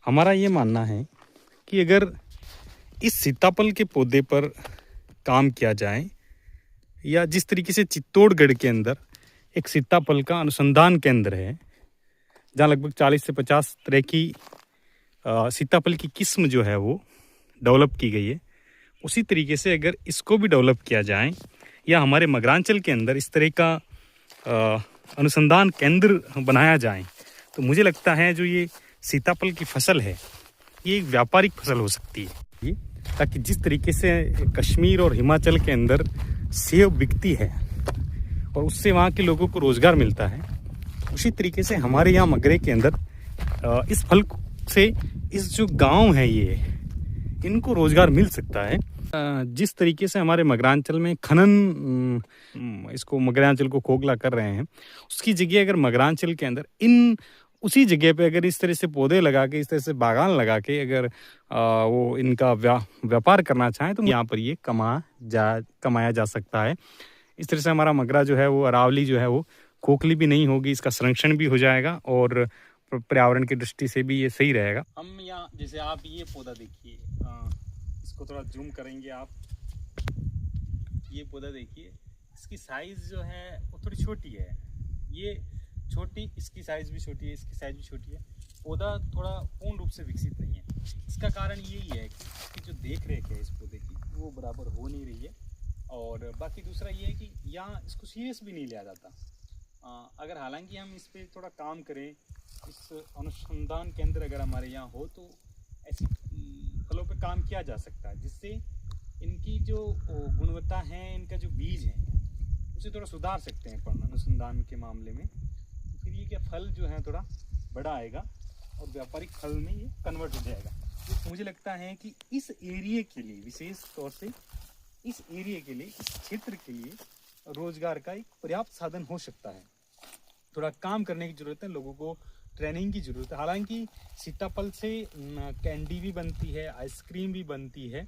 हमारा ये मानना है कि अगर इस सीताफल के पौधे पर काम किया जाए या जिस तरीके से चित्तौड़गढ़ के अंदर एक सीताफल का अनुसंधान केंद्र है जहाँ लगभग 40 से 50 तरह की सीताफल की किस्म जो है वो डेवलप की गई है, उसी तरीके से अगर इसको भी डेवलप किया जाए या हमारे मगरांचल के अंदर इस तरह का अनुसंधान केंद्र बनाया जाए तो मुझे लगता है जो ये सीताफल की फसल है ये एक व्यापारिक फसल हो सकती है, ताकि जिस तरीके से कश्मीर और हिमाचल के अंदर सेब बिकती है और उससे वहाँ के लोगों को रोज़गार मिलता है, उसी तरीके से हमारे यहाँ मगरे के अंदर इस फल से इस जो गांव है ये इनको रोज़गार मिल सकता है। जिस तरीके से हमारे मगरांचल में खनन इसको मगरांचल को खोखला कर रहे हैं, उसकी जगह अगर मगरांचल के अंदर उसी जगह पे अगर इस तरह से पौधे लगा के इस तरह से बागान लगा के अगर वो इनका व्यापार करना चाहें तो यहाँ पर ये कमाया जा सकता है। इस तरह से हमारा मगरा जो है वो अरावली जो है वो खोखली भी नहीं होगी, इसका संरक्षण भी हो जाएगा और पर्यावरण की दृष्टि से भी ये सही रहेगा। हम यहाँ जैसे आप ये पौधा देखिए, इसको थोड़ा जूम करेंगे आप, ये पौधा देखिए, इसकी साइज जो है वो थोड़ी छोटी है, ये छोटी, इसकी साइज भी छोटी है, इसकी साइज भी छोटी है। पौधा थोड़ा पूर्ण रूप से विकसित नहीं है। इसका कारण यही है कि इसकी जो देख रेख है इस पौधे की वो बराबर हो नहीं रही है, और बाकी दूसरा ये है कि यहाँ इसको सीरियस भी नहीं लिया जाता। अगर हालांकि हम इस पर थोड़ा काम करें, इस अनुसंधान केंद्र अगर हमारे यहाँ हो तो ऐसी फलों पे काम किया जा सकता है, जिससे इनकी जो गुणवत्ता है, इनका जो बीज है उसे थोड़ा सुधार सकते हैं अपन अनुसंधान के मामले में। तो फिर ये क्या फल जो है थोड़ा बड़ा आएगा और व्यापारिक फल में ये कन्वर्ट हो जाएगा। तो मुझे लगता है कि इस एरिया के लिए, विशेष तौर से इस एरिया के लिए, इस क्षेत्र के लिए रोजगार का एक पर्याप्त साधन हो सकता है। थोड़ा काम करने की ज़रूरत है, लोगों को ट्रेनिंग की ज़रूरत है। हालांकि सीताफल से कैंडी भी बनती है, आइसक्रीम भी बनती है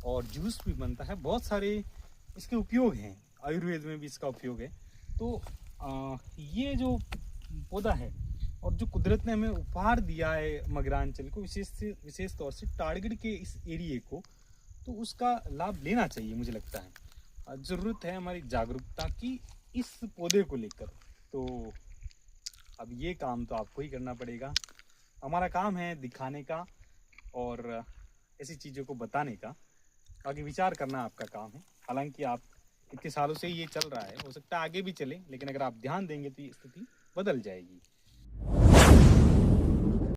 और जूस भी बनता है, बहुत सारे इसके उपयोग हैं, आयुर्वेद में भी इसका उपयोग है। तो ये जो पौधा है और जो कुदरत ने हमें उपहार दिया है मगरांचल को, विशेष तौर से टारगढ़ के इस एरिए को, तो उसका लाभ लेना चाहिए। मुझे लगता है ज़रूरत है हमारी जागरूकता की इस पौधे को लेकर। तो अब ये काम तो आपको ही करना पड़ेगा, हमारा काम है दिखाने का और ऐसी चीज़ों को बताने का, आगे विचार करना आपका काम है। हालांकि आप इतने सालों से ये चल रहा है, हो सकता है आगे भी चले, लेकिन अगर आप ध्यान देंगे तो ये स्थिति बदल जाएगी।